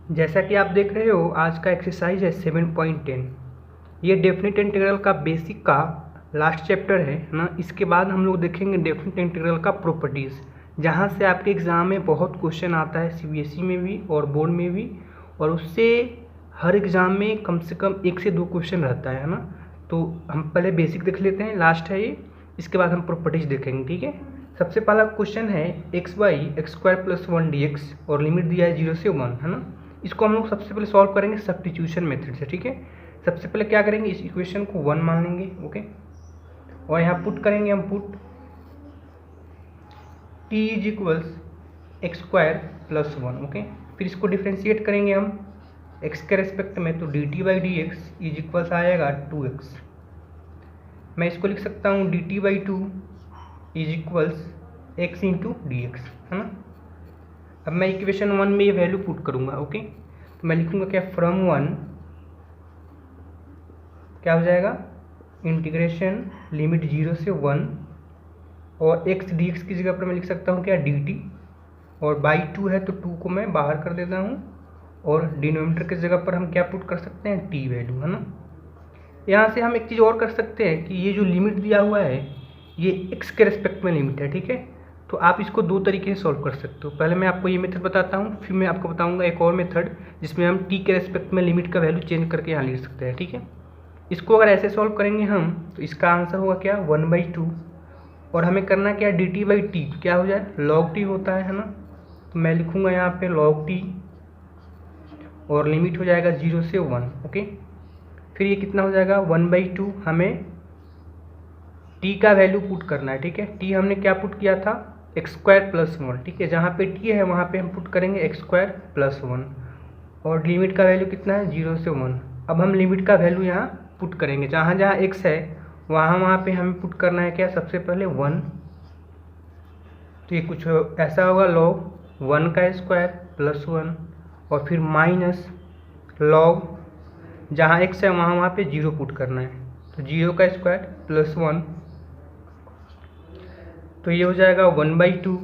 जैसा कि आप देख रहे हो आज का एक्सरसाइज है 7.10। ये डेफिनेट इंटीग्रल का बेसिक का लास्ट चैप्टर है ना। इसके बाद हम लोग देखेंगे डेफिनेट इंटीग्रल का प्रॉपर्टीज़, जहाँ से आपके एग्ज़ाम में बहुत क्वेश्चन आता है सीबीएसई में भी और बोर्ड में भी, और उससे हर एग्ज़ाम में कम से कम 1 से 2 क्वेश्चन रहता है ना। तो हम पहले बेसिक देख लेते हैं, लास्ट है ये, इसके बाद हम प्रॉपर्टीज़ देखेंगे। ठीक है, सबसे पहला क्वेश्चन है x/x² + 1 dx और लिमिट दिया है 0 से 1 है ना। इसको हम लोग सबसे पहले सॉल्व करेंगे सब्स्टिट्यूशन मेथड से। ठीक है, सबसे पहले क्या करेंगे, इस इक्वेशन को 1 मान लेंगे। ओके, और यहाँ पुट करेंगे हम पुट t = x² + 1। ओके, फिर इसको डिफ्रेंशिएट करेंगे हम x के रेस्पेक्ट में, तो dt/dx = आएगा 2x। मैं इसको लिख सकता हूँ dt/2 = x × dx है ना। अब मैं इक्वेशन 1 में ये वैल्यू पुट करूँगा। ओके, तो मैं लिखूँगा क्या, फ्रॉम 1 क्या हो जाएगा, इंटीग्रेशन लिमिट 0 से 1 और x dx की जगह पर मैं लिख सकता हूँ क्या, dt, और बाई 2 है तो 2 को मैं बाहर कर देता हूँ, और डिनोमिनेटर की जगह पर हम क्या पुट कर सकते हैं, t वैल्यू है ना। यहाँ से हम एक चीज़ और कर सकते हैं कि ये जो लिमिट दिया हुआ है ये x के रेस्पेक्ट में लिमिट है। ठीक है, तो आप इसको 2 तरीके से सॉल्व कर सकते हो। पहले मैं आपको ये मेथड बताता हूँ, फिर मैं आपको बताऊँगा एक और मेथड जिसमें हम t के रेस्पेक्ट में लिमिट का वैल्यू चेंज करके यहाँ लिख सकते हैं। ठीक है, इसको अगर ऐसे सॉल्व करेंगे हम तो इसका आंसर होगा क्या, 1/2, और हमें करना क्या, dt/t क्या हो जाए, log t होता है ना। तो मैं लिखूँगा यहाँ पे log t और लिमिट हो जाएगा 0 से 1। ओके, फिर ये कितना हो जाएगा, 1/2, हमें t का वैल्यू पुट करना है। ठीक है, t हमने क्या पुट किया था, x² + 1। ठीक है, जहाँ पे t है वहाँ पे हम पुट करेंगे x² + 1, और लिमिट का वैल्यू कितना है, 0 से 1। अब हम लिमिट का वैल्यू यहाँ पुट करेंगे, जहाँ जहाँ x है वहाँ पे हमें पुट करना है क्या, सबसे पहले 1। तो ये कुछ ऐसा होगा, log 1 का स्क्वायर + 1, और फिर माइनस log जहाँ x है वहाँ पे 0 पुट करना है, तो 0 का स्क्वायर + 1, तो ये हो जाएगा 1/2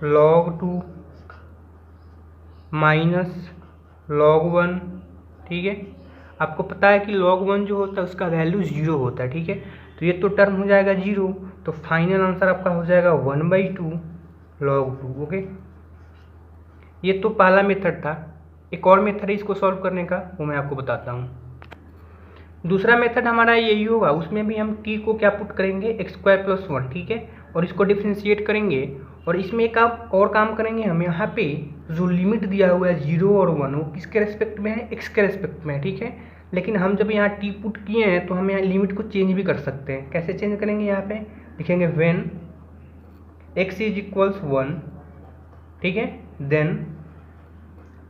log 2 माइनस log 1। ठीक है, आपको पता है कि log 1 जो होता है उसका वैल्यू 0 होता है। ठीक है, तो ये तो टर्म हो जाएगा 0, तो फाइनल आंसर आपका हो जाएगा 1/2 log 2। ओके, ये तो पहला मेथड था। एक और मेथड है इसको सॉल्व करने का, वो मैं आपको बताता हूँ। दूसरा मेथड हमारा यही होगा, उसमें भी हम t को क्या पुट करेंगे, x² + 1। ठीक है, और इसको डिफ्रेंशिएट करेंगे, और इसमें एक और काम करेंगे हम, यहाँ पे जो लिमिट दिया हुआ है 0 और 1 वो किसके रेस्पेक्ट में है, x के रेस्पेक्ट में है। ठीक है, लेकिन हम जब यहाँ t पुट किए हैं तो हम यहाँ लिमिट को चेंज भी कर सकते हैं। कैसे चेंज करेंगे, यहाँ पे लिखेंगे व्हेन x = 1। ठीक है, देन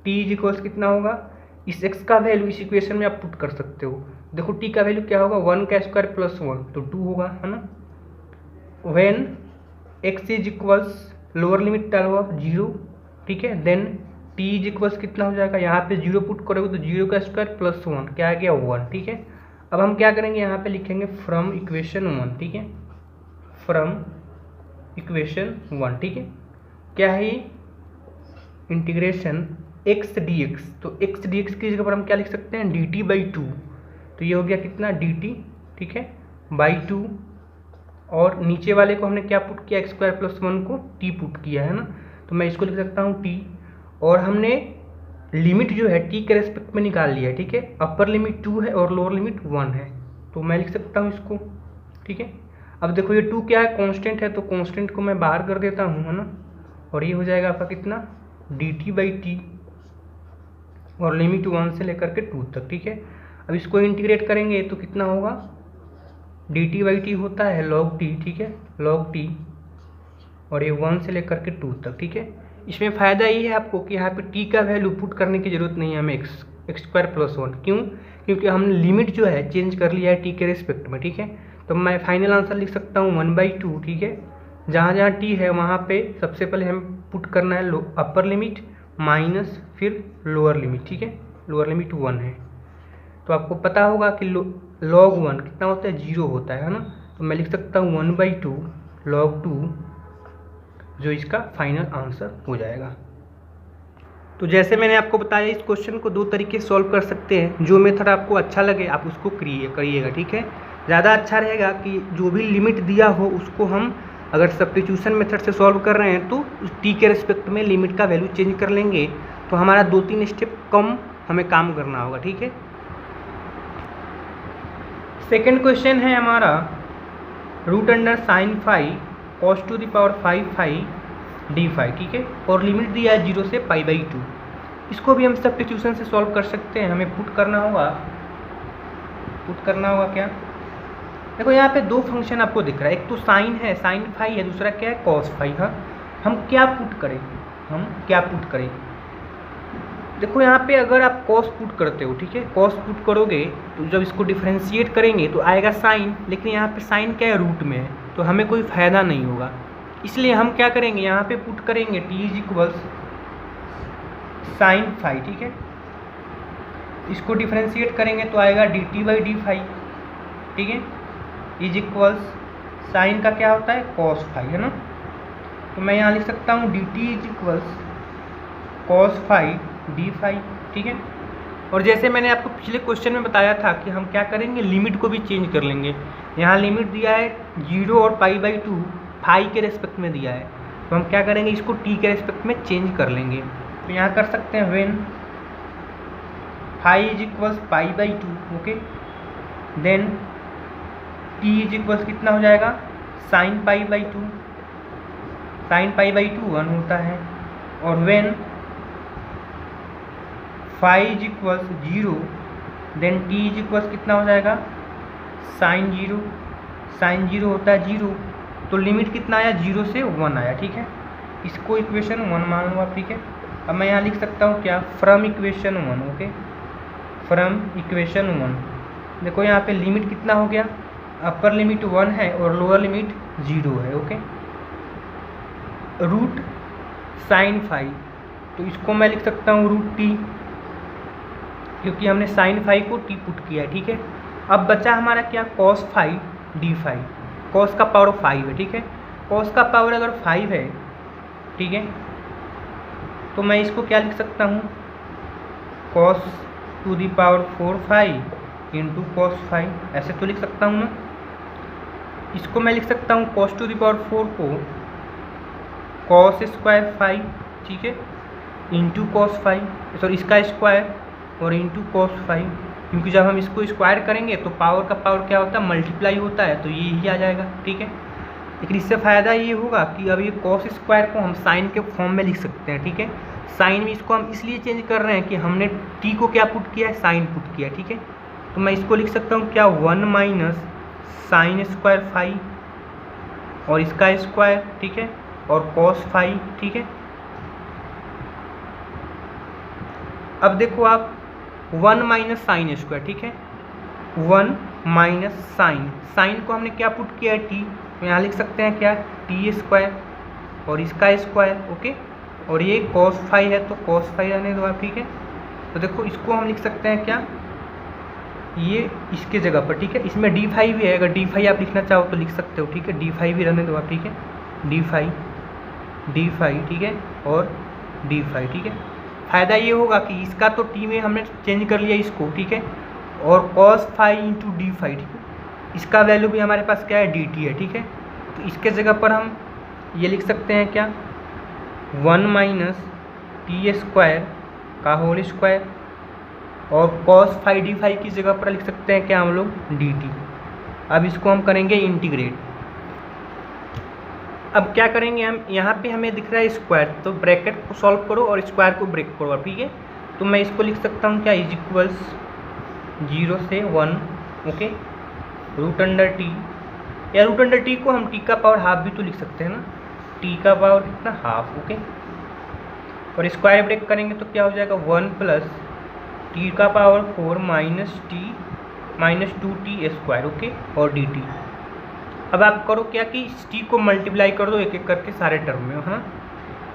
t = कितना होगा, इस x का वैल्यू इस इक्वेशन में आप पुट कर सकते हो। देखो t का वैल्यू क्या होगा, 1 का स्क्वायर + 1 तो 2 होगा है ना। व्हेन x = लोअर लिमिट डालो 0। ठीक है, देन t = कितना हो जाएगा, यहाँ पे 0 पुट करोगे तो 0 का स्क्वायर + 1 क्या आ गया, 1। ठीक है, अब हम क्या करेंगे, यहाँ पे लिखेंगे फ्रॉम इक्वेशन 1। ठीक है, फ्रॉम इक्वेशन 1। ठीक है, क्या है, इंटीग्रेशन x dx, तो x dx की जगह पर हम क्या लिख सकते हैं, dt/2। तो ये हो गया कितना, dt। ठीक है, /2, और नीचे वाले को हमने क्या पुट किया, x² + 1 को t पुट किया है ना। तो मैं इसको लिख सकता हूँ t, और हमने लिमिट जो है t के रेस्पेक्ट में निकाल लिया है। ठीक है, अपर लिमिट 2 है और लोअर लिमिट 1 है, तो मैं लिख सकता हूँ इसको। ठीक है, अब देखो ये 2 क्या है, कांस्टेंट है, तो कांस्टेंट को मैं बाहर कर देता हूँ है ना, और ये हो जाएगा आपका कितना, dt/t, और लिमिट 1 से लेकर के 2 तक। ठीक है, अब इसको इंटीग्रेट करेंगे तो कितना होगा, dt/t होता है log t। ठीक है, log t, और ये 1 से लेकर के 2 तक। ठीक है, इसमें फ़ायदा ये है आपको कि यहाँ पे t का वैल्यू पुट करने की ज़रूरत नहीं है हमें, x² + 1। क्यों, क्योंकि हमने लिमिट जो है चेंज कर लिया है t के रेस्पेक्ट में। ठीक है, तो मैं फाइनल आंसर लिख सकता हूँ 1/2। ठीक है, जहाँ जहाँ t है वहाँ पे सबसे पहले हम पुट करना है अपर लिमिट माइनस फिर लोअर लिमिट। ठीक है, लोअर लिमिट 1 है, तो आपको पता होगा कि log 1 कितना होता है, 0 होता है ना। तो मैं लिख सकता हूँ 1/2 log 2, जो इसका फाइनल आंसर हो जाएगा। तो जैसे मैंने आपको बताया, इस क्वेश्चन को 2 तरीके से सॉल्व कर सकते हैं। जो मेथड आपको अच्छा लगे आप उसको करिएगा, ठीक है। ज़्यादा अच्छा रहेगा कि जो भी लिमिट दिया हो उसको हम अगर सब्स्टिट्यूशन मेथड से सॉल्व कर रहे हैं तो टी के रिस्पेक्ट में लिमिट का वैल्यू चेंज कर लेंगे, तो हमारा 2-3 स्टेप कम हमें काम करना होगा, ठीक है। सेकेंड क्वेश्चन है हमारा root under sine phi cos to the power 5 phi D phi, ठीक है। और लिमिट दिया है 0 से π/2। इसको भी हम सब्स्टिट्यूशन से सॉल्व कर सकते हैं। हमें पुट करना होगा क्या, देखो यहाँ पे 2 फंक्शन आपको दिख रहा है, एक तो साइन है, साइन फाई है, दूसरा क्या है, कॉस फाई। हाँ, हम क्या पुट करें, देखो यहाँ पे अगर आप कॉस पुट करते हो, ठीक है, कॉस पुट करोगे तो जब इसको डिफ्रेंशिएट करेंगे तो आएगा साइन, लेकिन यहाँ पे साइन क्या है, रूट में है, तो हमें कोई फ़ायदा नहीं होगा। इसलिए हम क्या करेंगे, यहाँ पे पुट करेंगे t इक्वल्स साइन फाई, ठीक है। इसको डिफ्रेंशिएट करेंगे तो आएगा dt/d फाई, ठीक है, इज इक्वल्स साइन का क्या होता है, कॉस फाई, है ना। तो मैं यहाँ लिख सकता हूँ dt is equals cos phi D phi, ठीक है। और जैसे मैंने आपको पिछले क्वेश्चन में बताया था कि हम क्या करेंगे, लिमिट को भी चेंज कर लेंगे। यहाँ लिमिट दिया है 0 और π/2 फाई के रेस्पेक्ट में दिया है, तो हम क्या करेंगे, इसको टी के रेस्पेक्ट में चेंज कर लेंगे। तो यहाँ कर सकते हैं when phi is equals π/2, okay, then T is equals कितना हो जाएगा, साइन π/2, साइन π/2 1 होता है, और when phi is equals 0 then T is equals कितना हो जाएगा, साइन 0, साइन 0 होता है 0, तो लिमिट कितना आया, 0 से 1 आया, ठीक है। इसको इक्वेशन 1 मान लो आप, ठीक है। अब मैं यहाँ लिख सकता हूँ क्या, from equation 1, okay, from equation 1। देखो यहाँ पे लिमिट कितना हो गया, अपर लिमिट 1 है और लोअर लिमिट 0 है, ओके। रूट साइन फाई, तो इसको मैं लिख सकता हूँ रूट टी, क्योंकि हमने साइन फाई को टी पुट किया है, ठीक है। अब बचा हमारा क्या, cos phi D phi, cos का पावर 5 है, ठीक है। कॉस का पावर अगर 5 है, ठीक है, तो मैं इसको क्या लिख सकता हूँ, cos to the power 4 phi into cos phi, ऐसे तो लिख सकता हूँ ना। इसको मैं लिख सकता हूँ कॉस टू दी पावर 4 को कॉस स्क्वायर फाई, ठीक है, इंटू कॉस फाई, सॉरी इसका स्क्वायर और इंटू कॉस फाई, क्योंकि जब हम इसको स्क्वायर करेंगे तो पावर का पावर क्या होता है, मल्टीप्लाई होता है, तो ये ही आ जाएगा, ठीक है। लेकिन इससे फ़ायदा ये होगा कि अब ये कॉस स्क्वायर को हम साइन के फॉर्म में लिख सकते हैं, ठीक है। साइन में इसको हम इसलिए चेंज कर रहे हैं कि हमने टी को क्या पुट किया है, साइन पुट किया, ठीक है। तो मैं इसको लिख सकता हूँ क्या, 1 माइनस साइन स्क्वायर फाई और इसका स्क्वायर, ठीक है, और कॉस फाई, ठीक है। अब देखो आप 1 माइनस साइन स्क्वायर, ठीक है, 1 माइनस साइन, साइन को हमने क्या पुट किया है, टी, तो यहाँ लिख सकते हैं क्या, टी स्क्वायर और इसका स्क्वायर, ओके, और ये कॉस फाई है तो कॉस फाई रहने दो आप, ठीक है। तो देखो इसको हम लिख सकते हैं क्या, ये इसके जगह पर, ठीक है। इसमें डी फाई भी है, अगर डी फाई आप लिखना चाहो तो लिख सकते हो, ठीक है, डी फाई भी रहने दो आप, ठीक है, डी फाई, ठीक है, और डी फाई, ठीक है। फ़ायदा ये होगा कि इसका तो टी में हमने चेंज कर लिया इसको, ठीक है, और cos phi into D phi, ठीक है, इसका वैल्यू भी हमारे पास क्या है, डी टी है, ठीक है। तो इसके जगह पर हम ये लिख सकते हैं क्या, 1 माइनस टी स्क्वायर का होल स्क्वायर, और कॉस फाई डी फाई की जगह पर लिख सकते हैं क्या हम लोग, डी टी। अब इसको हम करेंगे इंटीग्रेट। अब क्या करेंगे हम, यहाँ पे हमें दिख रहा है स्क्वायर, तो ब्रैकेट को सॉल्व करो और स्क्वायर को ब्रेक करो, ठीक है। तो मैं इसको लिख सकता हूँ क्या, इज इक्वल्स 0 से 1, ओके, रूट अंडर टी, या रूट अंडर टी को हम टी का पावर हाफ भी तो लिख सकते हैं ना, टी का पावर कितना, हाफ, ओके, और स्क्वायर ब्रेक करेंगे तो क्या हो जाएगा, 1 प्लस टी का power 4 minus 2 T square, okay, और डी टी। अब आप करो क्या कि इस टी को मल्टीप्लाई कर दो एक एक करके सारे टर्म में, है ना।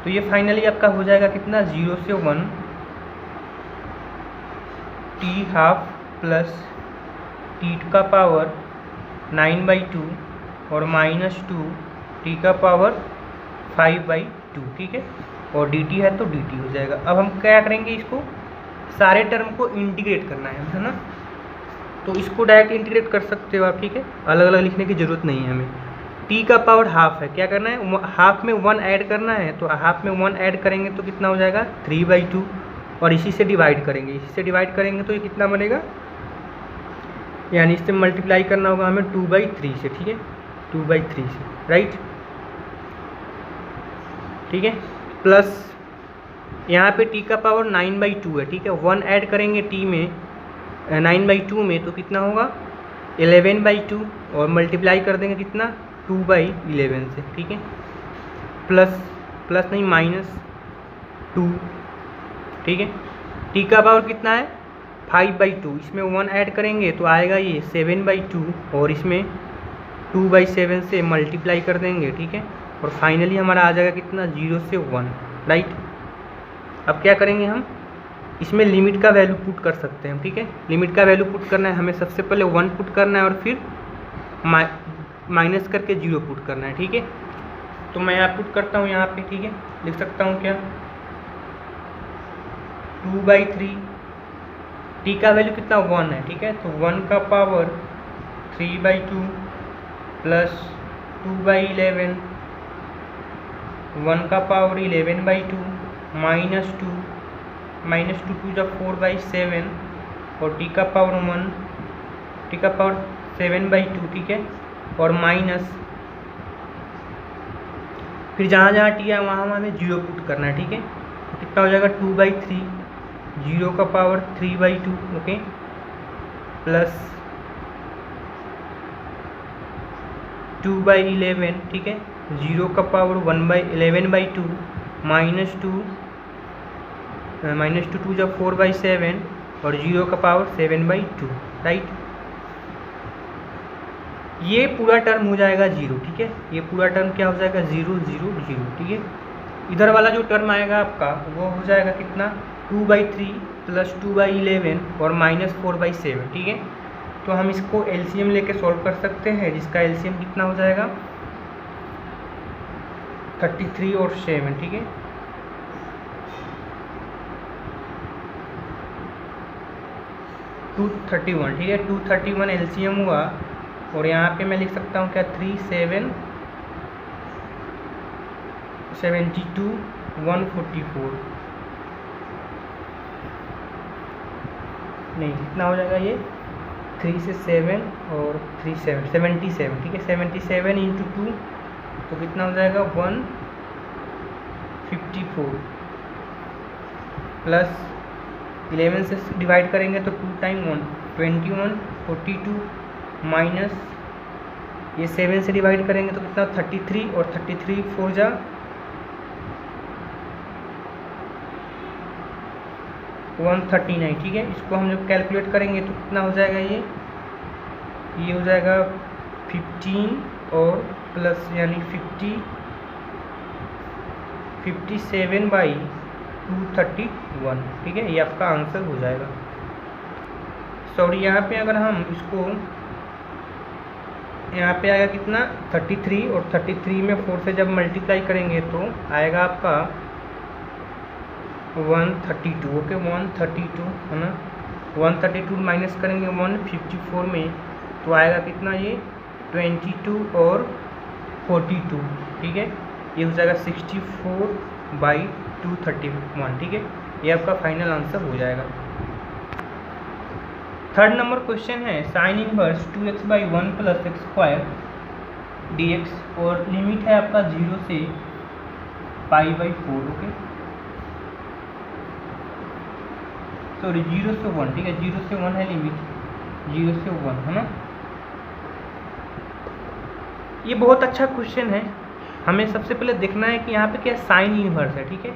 तो ये फाइनली आपका हो जाएगा कितना, 0 से 1 टी हाफ प्लस टी का पावर 9/2 और माइनस 2 टी का पावर 5/2, ठीक है। और dt है तो dt हो जाएगा। अब हम क्या करेंगे, इसको सारे टर्म को इंटीग्रेट करना है ना, तो इसको डायरेक्ट इंटीग्रेट कर सकते हो आप, ठीक है, अलग अलग लिखने की ज़रूरत नहीं है हमें। t का पावर हाफ है, क्या करना है, हाफ में 1 ऐड करना है, तो हाफ में 1 ऐड करेंगे तो कितना हो जाएगा 3/2, और इसी से डिवाइड करेंगे, तो ये कितना बनेगा, यानी इससे मल्टीप्लाई करना होगा हमें 2/3 से, ठीक है, 2/3 से, राइट, ठीक है, प्लस यहाँ पे t का पावर 9/2 है, ठीक है, 1 ऐड करेंगे t में 9/2 में तो कितना होगा 11/2, और मल्टीप्लाई कर देंगे कितना 2/11 से, ठीक है, प्लस नहीं -2, ठीक है, t का पावर कितना है 5/2, इसमें 1 ऐड करेंगे तो आएगा ये 7/2, और इसमें 2/7 से मल्टीप्लाई कर देंगे, ठीक है, और फाइनली हमारा आ जाएगा कितना 0 से 1, राइट। अब क्या करेंगे, हम इसमें लिमिट का वैल्यू पुट कर सकते हैं, ठीक है, लिमिट का वैल्यू पुट करना है हमें, सबसे पहले 1 पुट करना है और फिर माइनस करके 0 पुट करना है, ठीक है। तो मैं यहाँ पुट करता हूँ यहाँ पे, ठीक है, लिख सकता हूँ क्या 2/3, t का वैल्यू कितना 1 है, ठीक है, तो 1 का पावर 3/2 प्लस 2/11, 1 का पावर 11/2 -2 2 जब 4/7, और t का पावर 1, t का पावर 7/2, ठीक है, और माइनस फिर जहाँ जहाँ t है वहाँ हमें 0 पुट करना है, ठीक है, तो कितना हो जाएगा 2/3, 0 का पावर 3/2, ओके, प्लस 2/11, ठीक है, 0 का पावर 11/2 -2 जब 4/7, और 0 का पावर 7/2, राइट। ये पूरा टर्म हो जाएगा 0, ठीक है, ये पूरा टर्म क्या हो जाएगा 0 0 0, ठीक है। इधर वाला जो टर्म आएगा आपका वो हो जाएगा कितना 2/3 प्लस 2/11 और -4/7, ठीक है। तो हम इसको एलसीएम लेके सॉल्व कर सकते हैं, जिसका एलसीएम कितना हो जाएगा 33 और 7, ठीक है, 231, ठीक है, 231 एलसीएम हुआ, और यहाँ पे मैं लिख सकता हूँ क्या 3 7 72 144, नहीं कितना हो जाएगा ये 3 से 7 और 3 7 77, ठीक है, 77 × 2 तो कितना हो जाएगा 154, प्लस 11 से डिवाइड करेंगे तो 2 टाइम 1 21 42 माइनस ये 7 से डिवाइड करेंगे तो कितना 33, और 33 4 जा 139, ठीक है। इसको हम जब कैलकुलेट करेंगे तो कितना हो जाएगा ये हो जाएगा 15 और प्लस यानी 57/231, ठीक है, ये आपका आंसर हो जाएगा। सॉरी, यहाँ पे अगर हम इसको यहाँ पे आएगा कितना 33, और 33 में 4 से जब मल्टीप्लाई करेंगे तो आएगा आपका 132, ओके, 132 है ना, 132 माइनस करेंगे 154 में तो आएगा कितना ये 22 और 42, ठीक है, ये हो जाएगा 64/231, ठीक है, ये आपका फाइनल आंसर हो जाएगा। थर्ड नंबर क्वेश्चन है sine inverse 2x/1 + x² dx, और लिमिट है आपका 0 से π/4, ओके, सॉरी 0 से 1, ठीक है, 0 से 1 है लिमिट, 0 से 1 है ना। ये बहुत अच्छा क्वेश्चन है, हमें सबसे पहले देखना है कि यहाँ पे क्या साइन इनवर्स है, ठीक है।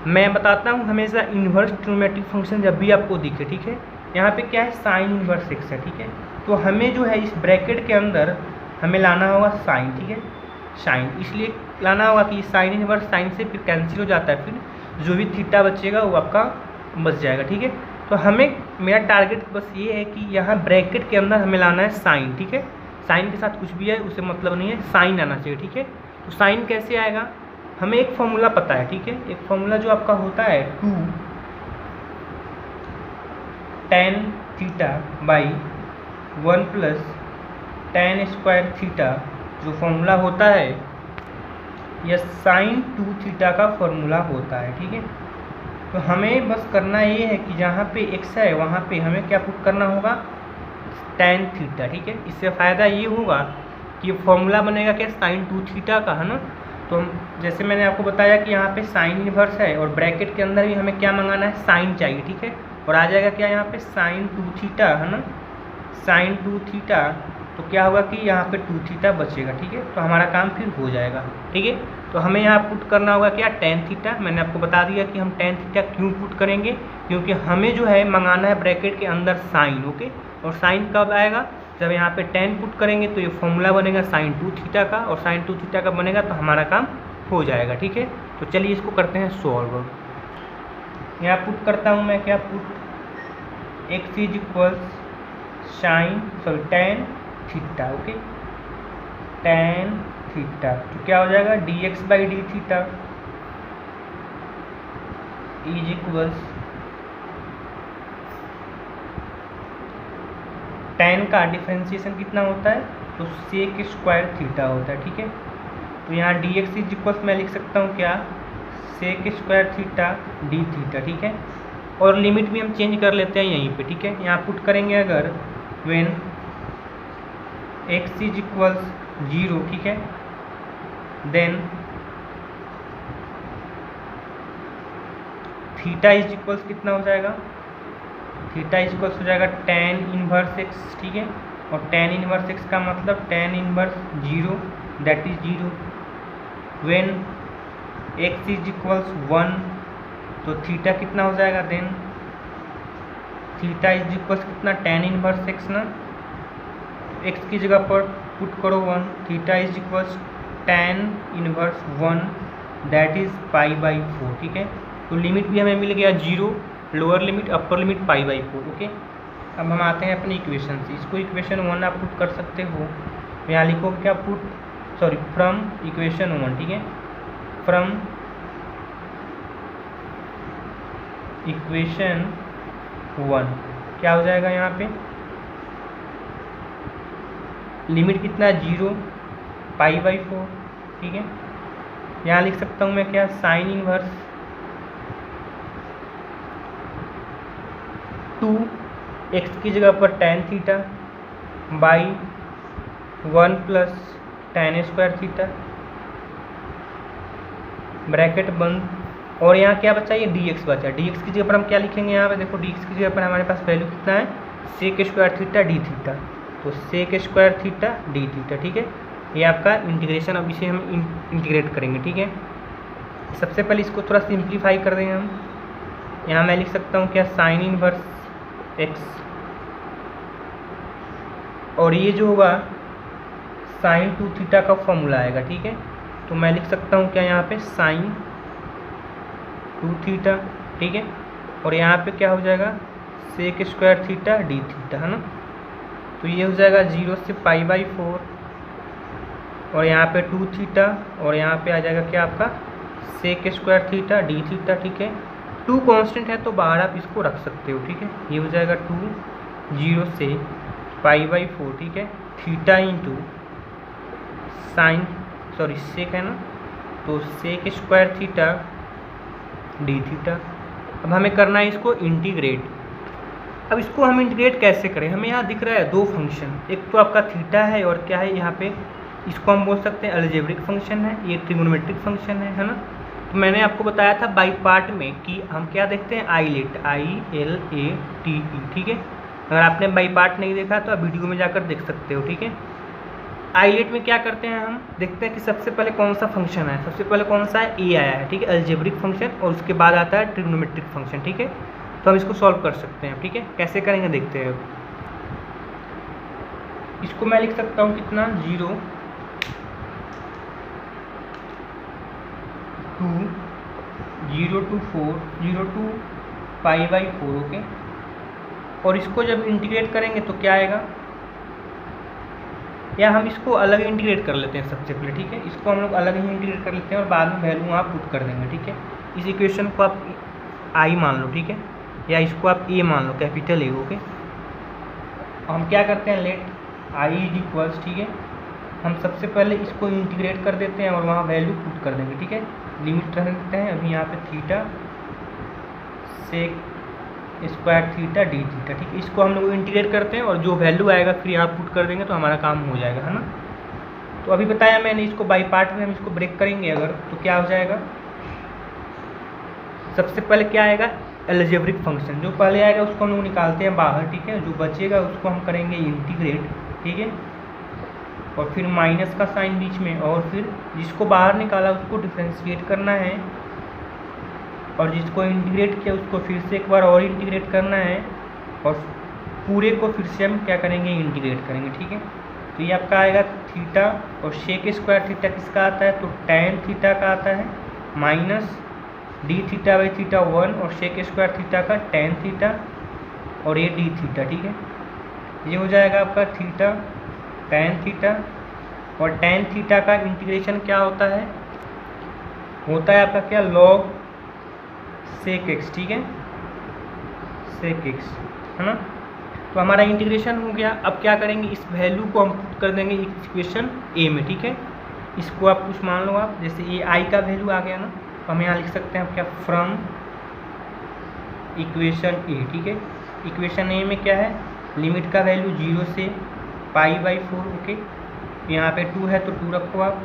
मैं बताता हूँ हमेशा इनवर्स ट्रिग्नोमेट्रिक फंक्शन जब भी आपको दिखे, ठीक है, यहाँ पे क्या है साइन इनवर्स x है, ठीक है, तो हमें जो है इस ब्रैकेट के अंदर हमें लाना होगा साइन, ठीक है, साइन इसलिए लाना होगा कि साइन इनवर्स साइन से फिर कैंसिल हो जाता है, फिर जो भी थीटा बचेगा वो आपका बच जाएगा, ठीक है। तो हमें मेरा टारगेट बस ये है कि यहाँ ब्रैकेट के अंदर हमें लाना है साइन, ठीक है, साइन के साथ कुछ भी है उसे मतलब नहीं है, साइन आना चाहिए, ठीक है। तो साइन कैसे आएगा, हमें एक फॉर्मूला पता है, ठीक है, एक फॉर्मूला जो आपका होता है 2 tan theta by 1 plus tan square theta, जो फॉर्मूला होता है यह sin 2 थीटा का फॉर्मूला होता है, ठीक है। तो हमें बस करना ये है कि जहाँ पे x है वहाँ पे हमें क्या पुट करना होगा, tan थीटा, ठीक है। इससे फ़ायदा ये होगा कि फॉर्मूला बनेगा क्या, sin 2 थीटा का, है ना। तो हम जैसे मैंने आपको बताया कि यहाँ पे साइन इनवर्स है और ब्रैकेट के अंदर भी हमें क्या मंगाना है, साइन चाहिए, ठीक है। और आ जाएगा क्या यहाँ पे sin 2 थीटा, है ना, sin 2 थीटा। तो क्या होगा कि यहाँ पे 2 थीटा बचेगा, ठीक है। तो हमारा काम फिर हो जाएगा, ठीक है। तो हमें यहाँ पुट करना होगा क्या, tan थीटा। मैंने आपको बता दिया कि हम tan थीटा क्यों पुट करेंगे, क्योंकि हमें जो है मंगाना है ब्रैकेट के अंदर साइन, ओके। और साइन कब आएगा, जब यहाँ पे tan पुट करेंगे तो ये फॉर्मूला बनेगा sin 2 थीटा का, और sin 2 थीटा का बनेगा तो हमारा काम हो जाएगा, ठीक है। तो चलिए इसको करते हैं सॉल्व। यहाँ पुट करता हूँ मैं क्या, put x is equals tan theta, okay, tan theta. तो क्या हो जाएगा, dx by D theta is equals tan का डिफ्रेंशिएशन कितना होता है, तो सेक स्क्वायर थीटा होता है, ठीक है। तो यहाँ dx इज इक्वल्स मैं लिख सकता हूँ क्या, sec square theta D theta, ठीक है। और लिमिट भी हम चेंज कर लेते हैं यहीं पे, ठीक है। यहाँ पुट करेंगे अगर व्हेन x इज इक्वल्स 0, ठीक है, देन थीटा इज इक्वल्स कितना हो जाएगा, थीटा इज इक्वल्स हो जाएगा tan इनवर्स x, ठीक है। और tan इनवर्स x का मतलब tan inverse 0, that is 0। When x is equals 1, तो थीटा कितना हो जाएगा, देन थीटा इज इक्वल्स कितना, tan इनवर्स x ना, x की जगह पर पुट करो 1, theta is equals tan inverse 1, that is π/4, ठीक है। तो लिमिट भी हमें मिल गया 0, lower limit upper limit π/4, okay. अब हम आते हैं अपनी इक्वेशन से, इसको इक्वेशन 1 आप पुट कर सकते हो। यहाँ लिखो क्या, पुट फ्रॉम इक्वेशन 1, ठीक है, फ्रॉम इक्वेशन 1 क्या हो जाएगा, यहाँ पे लिमिट कितना है 0, π/4, ठीक है। यहाँ लिख सकता हूँ मैं क्या, साइन इनवर्स 2 x की जगह पर tan theta by 1 plus tan square theta, bracket बंद। और यहाँ क्या बचा, ये dx बचा। dx की जगह पर हम क्या लिखेंगे, यहाँ पे देखो dx की जगह पर हमारे पास वैल्यू कितना है, sec square theta D theta. तो sec square theta D theta, ठीक है। ये आपका इंटीग्रेशन, अब इसे हम इंटीग्रेट करेंगे, ठीक है। सबसे पहले इसको थोड़ा सिंप्लीफाई कर देंगे हम। यहाँ मैं लिख सकता हूँ क्या, साइन इनवर्स x, और ये जो होगा साइन 2 थीटा का फॉर्मूला आएगा, ठीक है। तो मैं लिख सकता हूँ क्या, यहाँ पे साइन 2 थीटा, ठीक है। और यहाँ पे क्या हो जाएगा, sec square theta D theta, है ना। तो ये हो जाएगा 0 से π/4, और यहाँ पे 2 थीटा, और यहाँ पे आ जाएगा क्या आपका, sec square theta D theta, ठीक है। 2 कांस्टेंट है तो बाहर आप इसको रख सकते हो, ठीक है। ये हो जाएगा 2 0 से π/4, ठीक है, theta into sine, sorry sec है ना, तो sec square theta D theta. अब हमें करना है इसको इंटीग्रेट। अब इसको हम इंटीग्रेट कैसे करें, हमें यहाँ दिख रहा है 2 फंक्शन, एक तो आपका थीटा है और क्या है यहाँ पे, इसको हम बोल सकते हैं अलजेब्रिक फंक्शन है, ये ट्रिगोनोमेट्रिक फंक्शन है ना। तो मैंने आपको बताया था बाई पार्ट में कि हम क्या देखते हैं, आईलेट, ILATE, ठीक है। अगर आपने बाई पार्ट नहीं देखा तो आप वीडियो में जाकर देख सकते हो, ठीक है। आईलेट में क्या करते हैं, हम देखते हैं कि सबसे पहले कौन सा फंक्शन है, सबसे पहले कौन सा है, ए आया है, ठीक है, अलजेब्रिक फंक्शन, और उसके बाद आता है ट्रिगोनोमेट्रिक फंक्शन, ठीक है। तो हम इसको सॉल्व कर सकते हैं, ठीक है। कैसे करेंगे देखते हैं। इसको मैं लिख सकता हूँ कितना, 0 to 4, 0 to π/4, ओके। और इसको जब इंटीग्रेट करेंगे तो क्या आएगा, या हम इसको अलग इंटीग्रेट कर लेते हैं सबसे पहले, ठीक है। इसको हम लोग अलग ही इंटीग्रेट कर लेते हैं और बाद में वैल्यू वहाँ पुट कर देंगे, ठीक है। इस इक्वेशन को आप आई मान लो, ठीक है, या इसको आप ए मान लो, कैपिटल ए, ओके। हम क्या करते हैं, लेट आई इज इक्वल्स, ठीक है, हम सबसे पहले इसको इंटीग्रेट कर देते हैं और वहाँ वैल्यू पुट कर देंगे, ठीक है। लिमिट रख देते हैं अभी यहाँ पे theta sec square theta D theta, ठीक है। इसको हम लोग इंटीग्रेट करते हैं और जो वैल्यू आएगा फिर यहाँ पुट कर देंगे तो हमारा काम हो जाएगा, है ना। तो अभी बताया मैंने, इसको बाई पार्ट में हम इसको ब्रेक करेंगे अगर, तो क्या हो जाएगा, सबसे पहले क्या आएगा, अलजेब्रिक फंक्शन, जो पहले आएगा उसको हम लोग निकालते हैं बाहर, ठीक है। जो बचेगा उसको हम करेंगे इंटीग्रेट, ठीक है, और फिर माइनस का साइन बीच में, और फिर जिसको बाहर निकाला उसको डिफ्रेंशिएट करना है, और जिसको इंटीग्रेट किया उसको फिर से एक बार और इंटीग्रेट करना है, और पूरे को फिर से हम क्या करेंगे, इंटीग्रेट करेंगे, ठीक है। तो ये आपका आएगा थीटा, और सेक स्क्वायर थीटा किसका आता है, तो टैन थीटा का आता है, minus D theta by theta 1 और सेक स्क्वायर थीटा का टैन थीटा और ये डी थीटा, ठीक है। ये हो जाएगा आपका थीटा टैन थीटा, और टैन थीटा का इंटीग्रेशन क्या होता है आपका क्या, लॉग सेक एक्स, ठीक है, सेक एक्स, है ना। तो हमारा इंटीग्रेशन हो गया। अब क्या करेंगे, इस वैल्यू को हम पुट कर देंगे इक्वेशन ए में, ठीक है। इसको आप कुछ मान लो आप, जैसे ये आई का वैल्यू आ गया ना, तो हम यहाँ लिख सकते हैं क्या, फ्रॉम इक्वेशन ए, ठीक है। इक्वेशन ए में क्या है, लिमिट का वैल्यू 0 से π/4, ओके। यहाँ पे 2 है तो 2 रखो आप,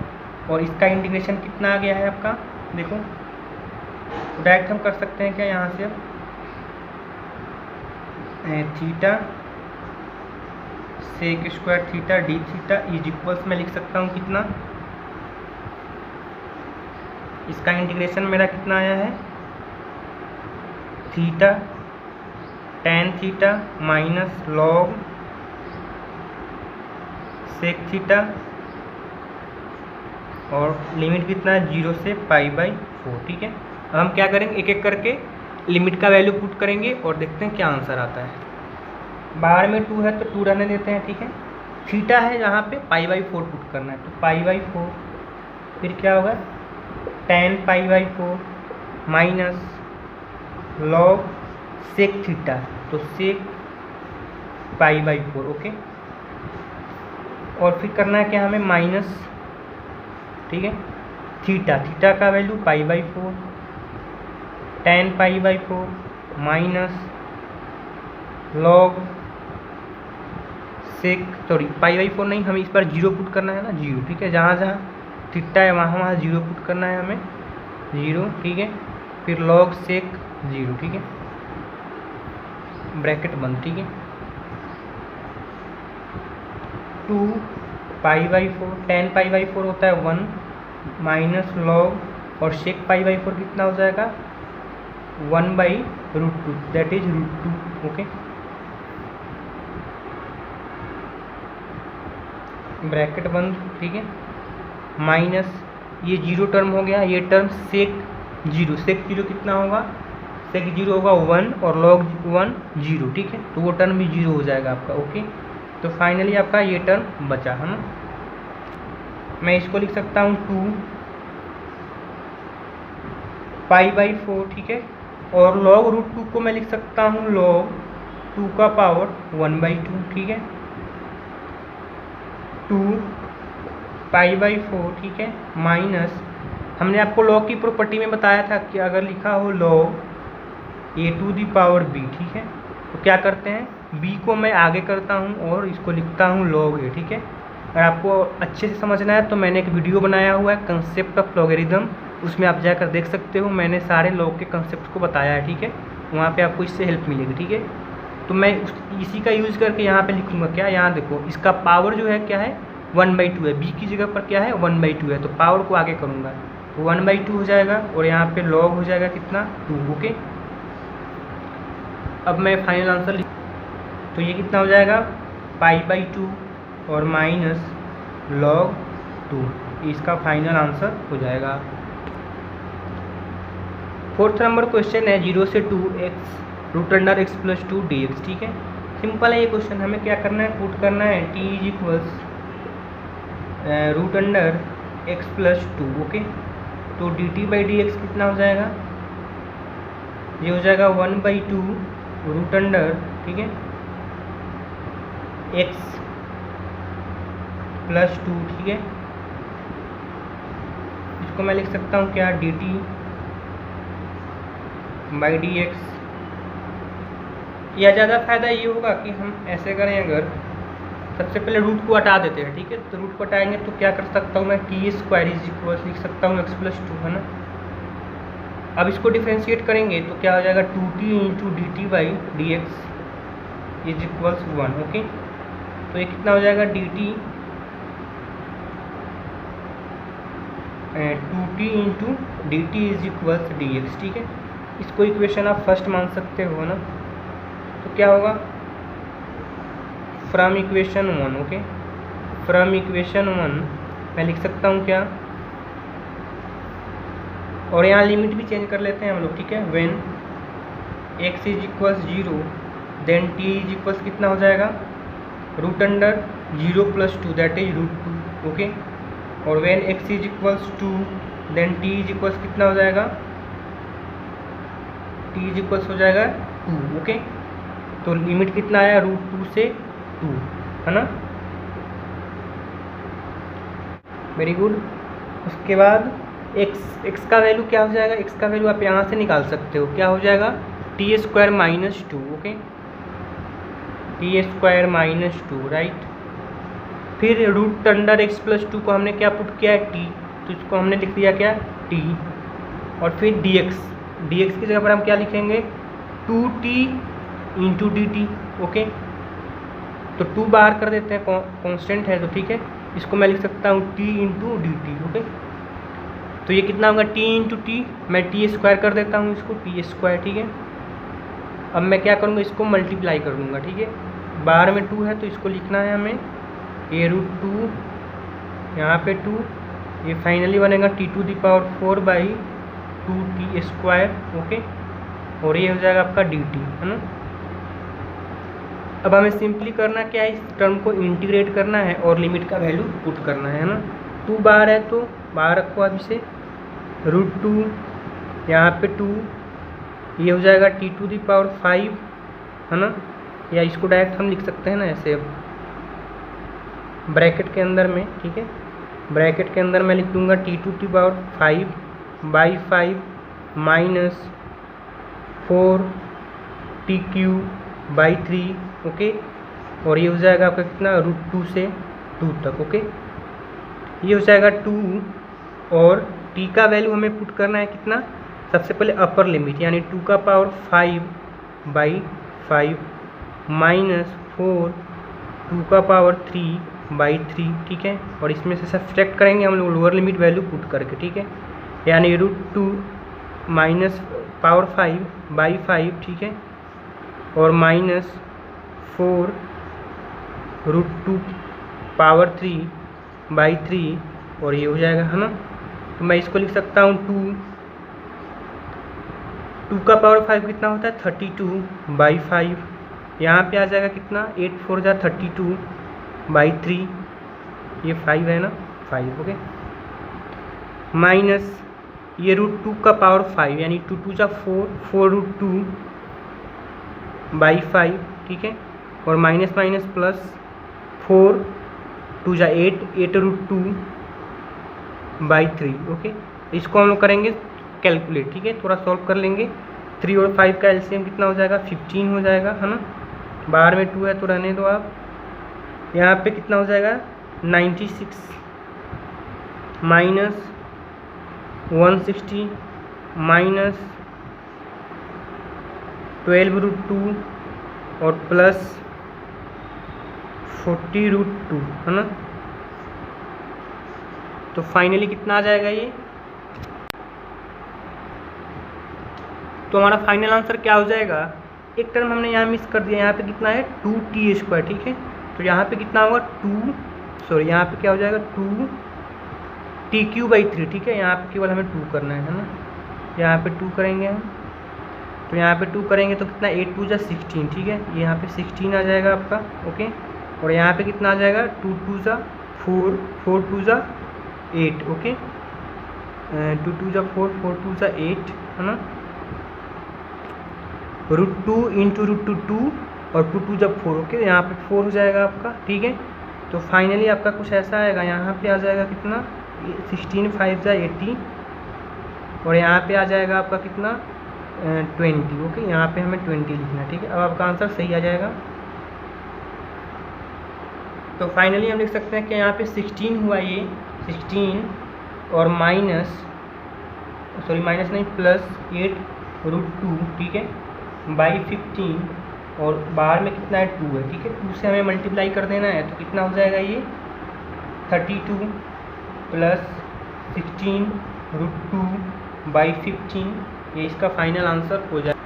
और इसका इंटीग्रेशन कितना आ गया है आपका, देखो डायरेक्ट हम कर सकते हैं क्या, यहाँ से अब theta sec square theta D theta is equals मैं लिख सकता हूँ कितना, इसका इंटीग्रेशन मेरा कितना आया है, theta tan theta minus log sec theta, और लिमिट कितना है 0 से π/4, ठीक है। अब हम क्या करेंगे, एक एक करके लिमिट का वैल्यू पुट करेंगे और देखते हैं क्या आंसर आता है। बाहर में 2 है तो 2 रहने देते हैं, ठीक है। थीटा है जहाँ पे π/4 पुट करना है, तो π/4 फिर क्या होगा, tan π/4 minus log sec theta, तो सेक π/4, ओके। और फिर करना है क्या हमें, माइनस, ठीक है, थीटा का value π/4 tan π/4 minus log sec, sorry π/4 नहीं, हमें इस पर 0 पुट करना है ना, 0, ठीक है। जहाँ जहाँ थीटा है वहाँ 0 पुट करना है हमें, 0, ठीक है। फिर लॉग सेक 0, ठीक है, ब्रैकेट बंद, ठीक है। 2 π/4 टैन π/4 होता है 1 माइनस लॉग, और सेक π/4 कितना हो जाएगा, 1/√2, दैट इज √2, ओके। ब्रैकेट बंद, ठीक है, माइनस ये 0 टर्म हो गया, ये टर्म सेक 0 कितना होगा, सेक 0 होगा 1 और लॉग 1 0, ठीक है। तो वो टर्म भी 0 हो जाएगा आपका, ओके। तो फाइनली आपका ये टर्म बचा, है ना। मैं इसको लिख सकता हूँ 2 π/4, ठीक है, और log √2 को मैं लिख सकता हूँ log 2 का पावर 1/2, ठीक है, 2 π/4, ठीक है, माइनस हमने आपको log की प्रॉपर्टी में बताया था कि अगर लिखा हो log a⁴b, ठीक है, तो क्या करते हैं, b को मैं आगे करता हूँ और इसको लिखता हूँ log a, ठीक है। अगर आपको अच्छे से समझना है तो मैंने एक वीडियो बनाया हुआ है कंसेप्ट ऑफ लॉगरिदम, उसमें आप जाकर देख सकते हो, मैंने सारे लॉग के कंसेप्ट को बताया है, ठीक है। वहाँ पे आपको इससे हेल्प मिलेगी, ठीक है। तो मैं इसी का यूज़ करके यहाँ पे लिखूँगा क्या, यहाँ देखो इसका पावर जो है क्या है 1/2 है, b की जगह पर क्या है 1/2 है, तो पावर को आगे करूँगा तो 1/2 हो जाएगा, और यहाँ पे log हो जाएगा कितना 2, ओके। अब मैं फाइनल आंसर लिख, तो ये कितना हो जाएगा π/2 और माइनस log 2, इसका फाइनल आंसर हो जाएगा। 4th नंबर क्वेश्चन है 0 से 2x √x + 2 dx, ठीक है। सिंपल है ये क्वेश्चन, हमें क्या करना है, पुट करना है t = root under X plus two. Okay, तो D T by D X कितना हो जाएगा, ये हो जाएगा 1/2 रूट अंडर, ठीक है, एक्स प्लस टू, ठीक है। इसको मैं लिख सकता हूँ क्या, D T by D x. या ज़्यादा फायदा ये होगा कि हम ऐसे करें, अगर सबसे पहले रूट को हटा देते हैं, ठीक है, तो रूट को हटाएंगे तो क्या कर सकता हूँ मैं, टी स्क्वायर इज इक्वल लिख सकता हूँ एक्स प्लस टू, है ना। अब इसको डिफ्रेंशिएट करेंगे तो क्या हो जाएगा, 2t into D T by D x is equals 1। Okay, तो ये कितना हो जाएगा, D T 2t into D T is equals D x, ठीक है। इसको इक्वेशन आप फर्स्ट मान सकते हो ना। तो क्या होगा, from equation 1, okay, from equation 1 मैं लिख सकता हूँ क्या, और यहाँ लिमिट भी चेंज कर लेते हैं हम लोग, ठीक है। When x is equals 0 then t is equals कितना हो जाएगा, root under 0 plus 2 that is root 2। Okay, और when x is equals 2 then t is equals कितना हो जाएगा, t इज इक्वल्स हो जाएगा 2। ओके, तो लिमिट कितना आया, रूट 2 से 2, है ना। Very good. उसके बाद x का वैल्यू क्या हो जाएगा, x का वैल्यू आप यहाँ से निकाल सकते हो, क्या हो जाएगा, T square minus 2। Okay, T square minus 2, right. फिर रूट अंडर एक्स प्लस 2 को हमने क्या पुट किया है, t, तो इसको हमने लिख दिया क्या, t। और फिर dx की जगह पर हम क्या लिखेंगे, 2t into D T. Okay, तो 2 बाहर कर देते हैं, कांस्टेंट है तो ठीक है। इसको मैं लिख सकता हूँ t into D T. Okay, तो ये कितना होगा, t इंटू टी, मैं t स्क्वायर कर देता हूँ इसको, t स्क्वायर, ठीक है। अब मैं क्या करूँगा, इसको मल्टीप्लाई कर दूँगा, ठीक है। बाहर में 2 है तो इसको लिखना है हमें, ये रूट 2 यहाँ पे 2, ये फाइनली बनेगा t⁴ by 2t square. Okay, और ये हो जाएगा आपका dt, है ना। अब हमें सिंपली करना क्या है, इस टर्म को इंटीग्रेट करना है और लिमिट का वैल्यू पुट करना है ना। 2 बाहर है तो बाहर रखो अब इसे, रूट 2 यहाँ पे 2, ये हो जाएगा t⁵, है ना। या इसको डायरेक्ट हम लिख सकते हैं ना ऐसे, अब ब्रैकेट के अंदर में, ठीक है, ब्रैकेट के अंदर मैं लिख दूंगा t⁵ by 5 minus 4t³ okay, और ये हो जाएगा आपका कितना, रूट 2 से 2 तक। ओके, ये हो जाएगा 2, और t का वैल्यू हमें पुट करना है कितना, सबसे पहले अपर लिमिट यानी 2⁵/5 माइनस 4⁵3/3, ठीक है। और इसमें से सब्सट्रैक्ट करेंगे हम लोग लोअर लिमिट वैल्यू पुट करके, ठीक है, यानी रूट 2 माइनस पावर 5/5, ठीक है, और माइनस 4√2⁵3/3, और ये हो जाएगा, है ना। तो मैं इसको लिख सकता हूँ 2⁵5 कितना होता है, 32/5, यहाँ पे आ जाएगा कितना, 8 4 जा 32/3, ये 5 है ना, 5। ओके, माइनस ये रूट 2⁵5 यानी 2 2 जा 4, 4√2/5, ठीक है, और माइनस माइनस प्लस 4 2 जा 8, 8√2/3। ओके, इसको हम लोग करेंगे कैलकुलेट, ठीक है, थोड़ा सॉल्व कर लेंगे। 3 और 5 का एलसीएम कितना हो जाएगा, 15 हो जाएगा, है ना। बाहर में 2 है तो रहने दो आप। यहाँ पे कितना हो जाएगा, 96 माइनस 160 माइनस 12√2 और प्लस 40√2, है ना। तो फाइनली कितना आ जाएगा ये, तो हमारा फाइनल आंसर क्या हो जाएगा, एक टर्म हमने यहाँ मिस कर दिया, यहाँ पे कितना है 2t², ठीक है, तो यहाँ पे कितना होगा यहाँ पे क्या हो जाएगा 2t³/3, ठीक है, यहाँ पे केवल हमें 2 करना है ना, यहाँ पे 2 करेंगे हम, तो यहाँ पे 2 करेंगे तो कितना 8 2 जा 16, ठीक है, ये यहाँ पे 16 आ जाएगा आपका। ओके, और यहाँ पे कितना आ जाएगा 2 2 जा 4 2 जा 8, ओके, 2 2 जा 4, 4 2 जा 8, है ना, √2 इंटू √2 2 और 2 2 जब 4, ओके, यहाँ पे 4 हो जाएगा आपका, ठीक है। तो फाइनली आपका कुछ ऐसा आएगा, यहाँ पे आ जाएगा कितना 16 5 जा 80 और यहाँ पे आ जाएगा आपका कितना 20, ओके, यहाँ पे हमें 20 लिखना है, ठीक है। अब आपका आंसर सही आ जाएगा। तो फाइनली हम लिख सकते हैं कि यहाँ पे 16 हुआ, ये 16 और माइनस नहीं प्लस 8 √2, ठीक है, बाई 15 और बाहर में कितना है 2 है, ठीक है, 2 से हमें मल्टीप्लाई कर देना है, तो कितना हो जाएगा ये 32 प्लस 16 √2 बाई 15, ये इसका फाइनल आंसर हो जाएगा।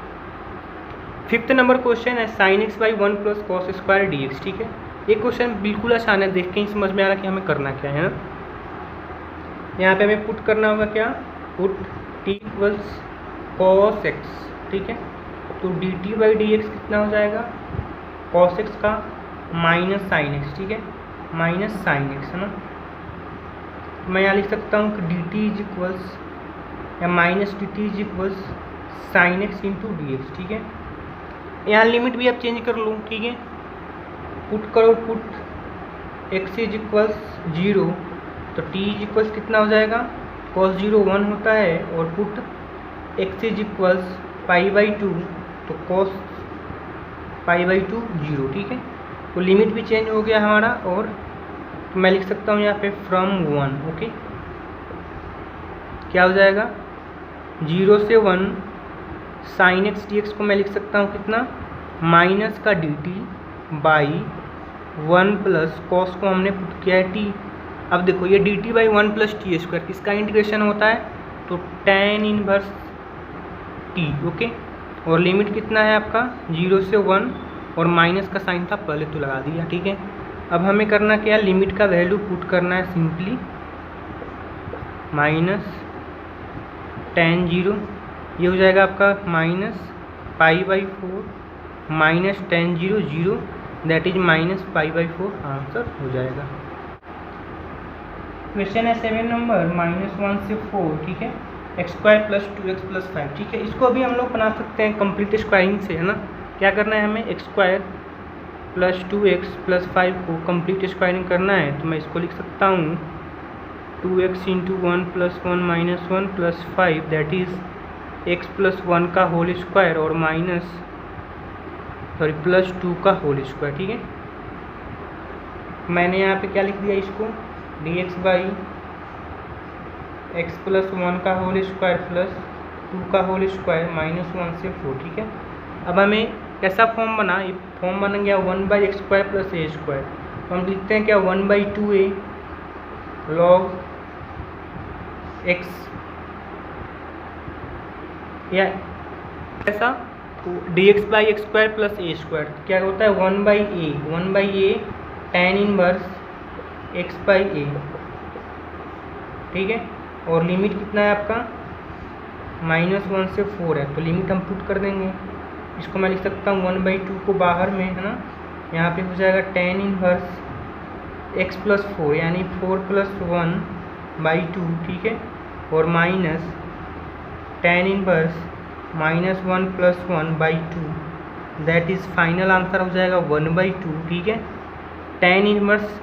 5th नंबर क्वेश्चन है sin x by 1 plus cos square dx, ठीक है। ये क्वेश्चन बिल्कुल आसान है, देख के ही समझ में आ रहा कि हमें करना क्या है ना। यहाँ पे हमें पुट करना होगा क्या, put t equals cos x, ठीक है, तो dt बाई dx कितना हो जाएगा cos x का माइनस sin x, ठीक है, माइनस sin x, है ना। मैं यहाँ लिख सकता हूँ कि dt इज इक्वल्स या minus dt is equals sin x into dx, ठीक है। यहाँ लिमिट भी आप चेंज कर लो, ठीक है, पुट करो, पुट x इज इक्वल्स 0 तो t इज इक्वल्स कितना हो जाएगा cos 0 1 होता है और put x is equals pi by 2 तो cos पाई बाई 2 0, ठीक है। तो लिमिट भी चेंज हो गया हमारा और तो मैं लिख सकता हूँ यहाँ पे फ्रॉम 1, ओके, क्या हो जाएगा 0 से 1 sin x dx को मैं लिख सकता हूँ कितना माइनस का dt बाई 1 प्लस कॉस को हमने पुट किया है t। अब देखो ये dt by 1 plus T square किसका इंटीग्रेशन होता है, तो tan इनवर्स t, ओके, और लिमिट कितना है आपका 0 से 1 और माइनस का साइन था पहले तो लगा दिया, ठीक है। अब हमें करना क्या, लिमिट का वैल्यू पुट करना है, सिंपली माइनस tan 0 ये हो जाएगा आपका minus pi by 4 minus tan 0 0 that is minus pi by 4, answer हो जाएगा। क्वेश्चन है 7 नंबर -1 से 4, ठीक है, x square plus 2x plus 5, ठीक है। इसको अभी हम लोग बना सकते हैं कंप्लीट स्क्वायरिंग से, है ना। क्या करना है हमें, x square plus 2x plus 5 को कंप्लीट स्क्वायरिंग करना है, तो मैं इसको लिख सकता हूँ 2x into 1 plus 1 minus 1 plus 5 that is x plus 1 का होल स्क्वायर और प्लस 2 का होल स्क्वायर, ठीक है। मैंने यहाँ पे क्या लिख दिया इसको dx बाई x प्लस 1 का होल स्क्वायर प्लस 2 का होल स्क्वायर -1 से 4, ठीक है। अब हमें कैसा फॉर्म बना, ये फॉर्म बन गया 1 by X square plus A square, तो हम लिखते हैं क्या 1 बाई 2a लॉग x या ऐसा, तो dx by X square plus A square क्या होता है 1 by A tan inverse x by A, ठीक है, और लिमिट कितना है आपका -1 से 4 है, तो लिमिट हम पुट कर देंगे। इसको मैं लिख सकता हूँ 1 बाई 2 को बाहर में, है ना, यहाँ पे हो जाएगा tan इनवर्स x प्लस 4 यानी 4 प्लस 1 बाई 2, ठीक है, और minus tan inverse -1 plus 1 by 2 that is final answer हो जाएगा 1 बाई 2, ठीक है। tan inverse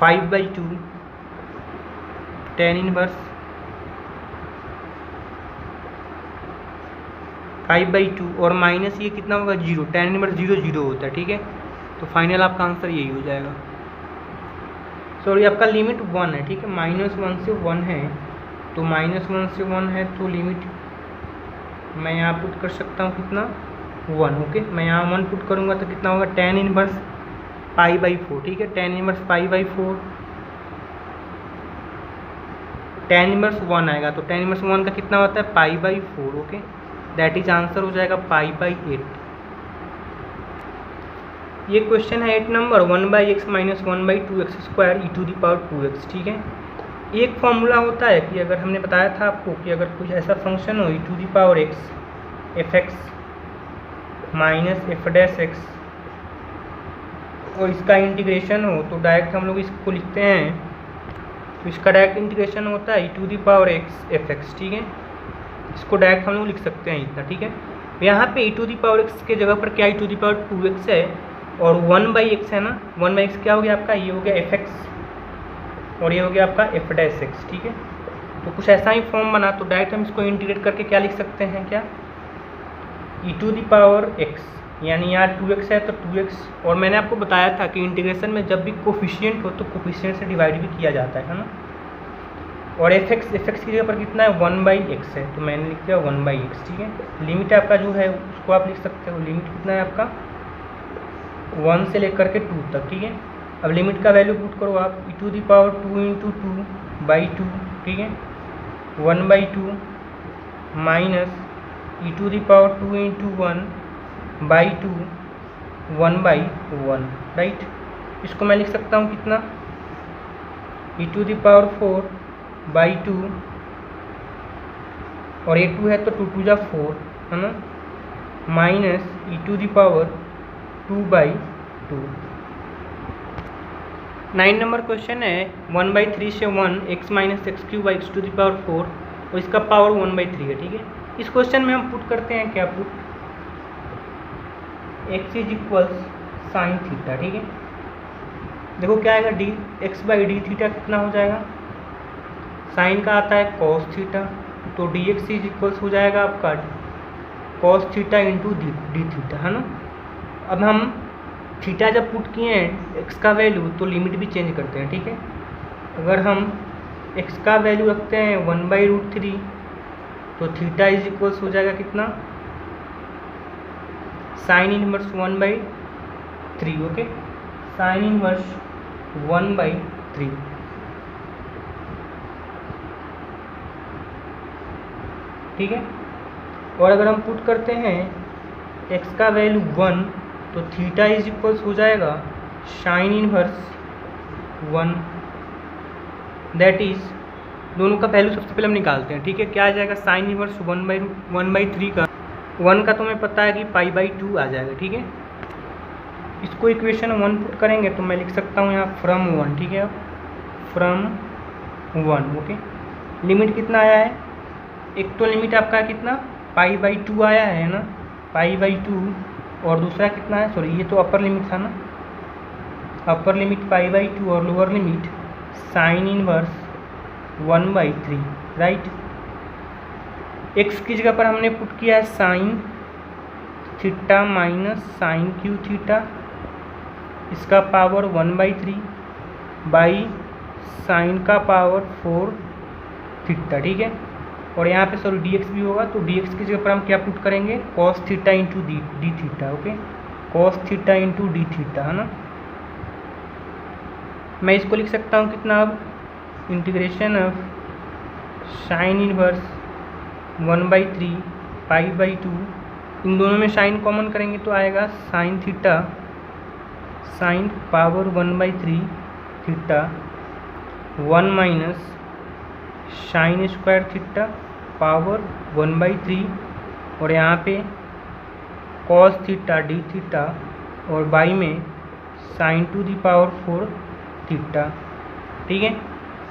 5 by 2 tan inverse 5 by 2 और माइनस ये कितना होगा 0, tan इनवर्स 0 0 होता है, ठीक है। तो फाइनल आपका आंसर यही हो जाएगा। सॉरी आपका लिमिट 1 है, ठीक है, -1 से 1 है, तो -1 से 1 है तो लिमिट मैं यहाँ पुट कर सकता हूँ कितना 1, ओके। मैं यहाँ 1 पुट करूँगा तो कितना होगा tan इनवर्स पाई बाई 4, ठीक है, tan inverse pi by 4 tan inverse 1 आएगा, तो tan इनवर्स 1 का कितना होता है pi by 4, okay, that is answer हो जाएगा पाई बाई 8। ये क्वेश्चन है 8 number 1 by x minus 1 by 2x square e to the power 2x, ठीक है। एक फॉर्मूला होता है कि अगर हमने बताया था आपको कि अगर कुछ ऐसा फंक्शन हो e to the power x f x minus f dash x और इसका इंटीग्रेशन हो तो डायरेक्ट हम लोग इसको लिखते हैं, तो इसका डायरेक्ट इंटीग्रेशन होता है e⁻x fx, ठीक है। इसको डायरेक्ट हम लोग लिख सकते हैं इतना, ठीक है। यहाँ पे e⁻x के जगह पर क्या e⁻2x है और 1/x है ना, 1/x क्या हो गया आपका, ये हो गया fx और ये हो गया आपका f'(x), ठीक है। तो कुछ ऐसा ही फॉर्म बना, तो डायरेक्ट हम इसको इंटीग्रेट करके क्या लिख सकते हैं, क्या e⁻x, यानी यहाँ 2x है तो 2x, और मैंने आपको बताया था कि इंटीग्रेशन में जब भी कोफिशिएंट हो तो कोफिशिएंट से डिवाइड भी किया जाता है ना। और fx की जगह पर कितना है, 1/x है, तो मैंने लिख दिया 1/x, ठीक है। लिमिट आपका जो है उसको आप लिख सकते हो, लिमिट कितना है आपका 1 से लेकर के 2 तक, ठीक है। अब लिमिट का वैल्यू पुट करो आप, e⁻2 × 2/2, ठीक है, 1/2 माइनस e⁻2 × 1/2 1/1, राइट। इसको मैं लिख सकता हूँ कितना, e⁻4/2 और ये 2 है तो 2 × 4 है ना, माइनस e⁻2/2। 9 नंबर क्वेश्चन है 1/3 से 1 x - x³ और इसका पावर 1/3 है, ठीक है। इस क्वेश्चन में हम पुट करते हैं क्या, पुट x = sin थीटा, ठीक है। देखो क्या आएगा, dx/d थीटा कितना हो जाएगा, साइन का आता है cos थीटा, तो dx = हो जाएगा आपका cos थीटा × d थीटा, है ना। अब हम थीटा जब पुट किए हैं x का वैल्यू तो लिमिट भी चेंज करते हैं, ठीक है। अगर हम x का वैल्यू रखते हैं 1/√3 तो थीटा = हो जाएगा कितना, sin 1 1/3, ओके, sin 1 1/3, ठीक है। और अगर हम पुट करते हैं x का वैल्यू 1 तो थीटा = हो जाएगा sin 1, दैट इज, दोनों का वैल्यू सबसे पहले हम निकालते हैं, ठीक है। क्या आ जाएगा, sin 1 का 1 का तो हमें पता है कि π/2 आ जाएगा, ठीक है। इसको इक्वेशन 1 पुट करेंगे तो मैं लिख सकता हूँ यहाँ फ्रॉम 1, ठीक है, फ्रॉम 1, ओके। लिमिट कितना आया है, एक तो लिमिट आपका कितना π/2 आया है ना, π/2, और दूसरा कितना है, सॉरी ये तो अपर लिमिट था ना, अपर लिमिट π/2 और lower limit sin 1 1/3, right. x की जगह पर हमने पुट किया है sin theta minus sin Q theta, इसका पावर 1/3 बाई sin का पावर 4 थीटा, ठीक है। और यहाँ पे सॉरी dx भी होगा, तो dx की जगह पर हम क्या पुट करेंगे, cos theta × d theta, okay, cos theta × d theta, है ना। मैं इसको लिख सकता हूँ कितना, अब इंटीग्रेशन ऑफ sin 1 1/3 π/2, इन दोनों में साइन कॉमन करेंगे तो आएगा sin theta sin power 1/3 theta 1 minus sin square theta power 1/3, और यहाँ पे cos थीटा d थीटा और बाई में sin to the power 4 theta, ठीक है।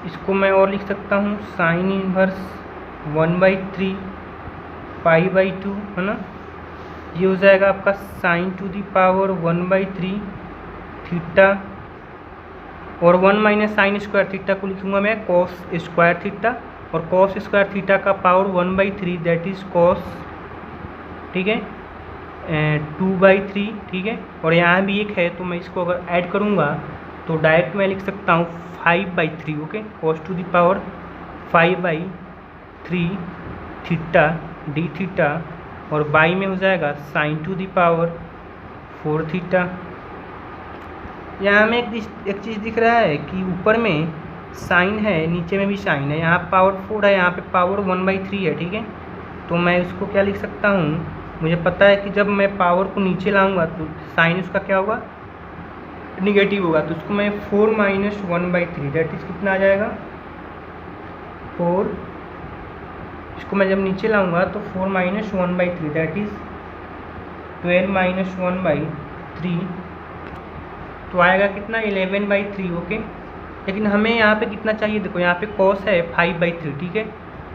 इसको मैं और लिख सकता हूँ sin 1/3 π/2, है ना। ये हो जाएगा आपका sin to the power 1/3 theta, और 1 माइनस साइन स्क्वायर थीटा को लिखूंगा मैं cos स्क्वायर थीटा, और cos स्क्वायर थीटा का पावर 1/3 दैट इज cos, ठीक है, 2/3, ठीक है। और यहाँ भी एक है तो मैं इसको अगर ऐड करूँगा तो डायरेक्ट मैं लिख सकता हूँ 5/3, okay, cos to the power 5/3 theta d theta, और बाई में हो जाएगा sin to the power 4 theta. यहाँ में एक चीज़ दिख रहा है कि ऊपर में साइन है, नीचे में भी साइन है, यहाँ पावर 4 है, यहाँ पे पावर 1/3 है, ठीक है। तो मैं उसको क्या लिख सकता हूँ, मुझे पता है कि जब मैं पावर को नीचे लाऊंगा तो साइन उसका क्या होगा, निगेटिव होगा, तो उसको मैं 4 माइनस 1/3 दैट इज कितना आ जाएगा 4, इसको मैं जब नीचे लाऊंगा तो 4 माइनस 1/3 दैट इज 12 माइनस 1/3 तो आएगा कितना 11/3। ओके, लेकिन हमें यहाँ पे कितना चाहिए, देखो यहाँ पे कॉस है 5/3, ठीक है।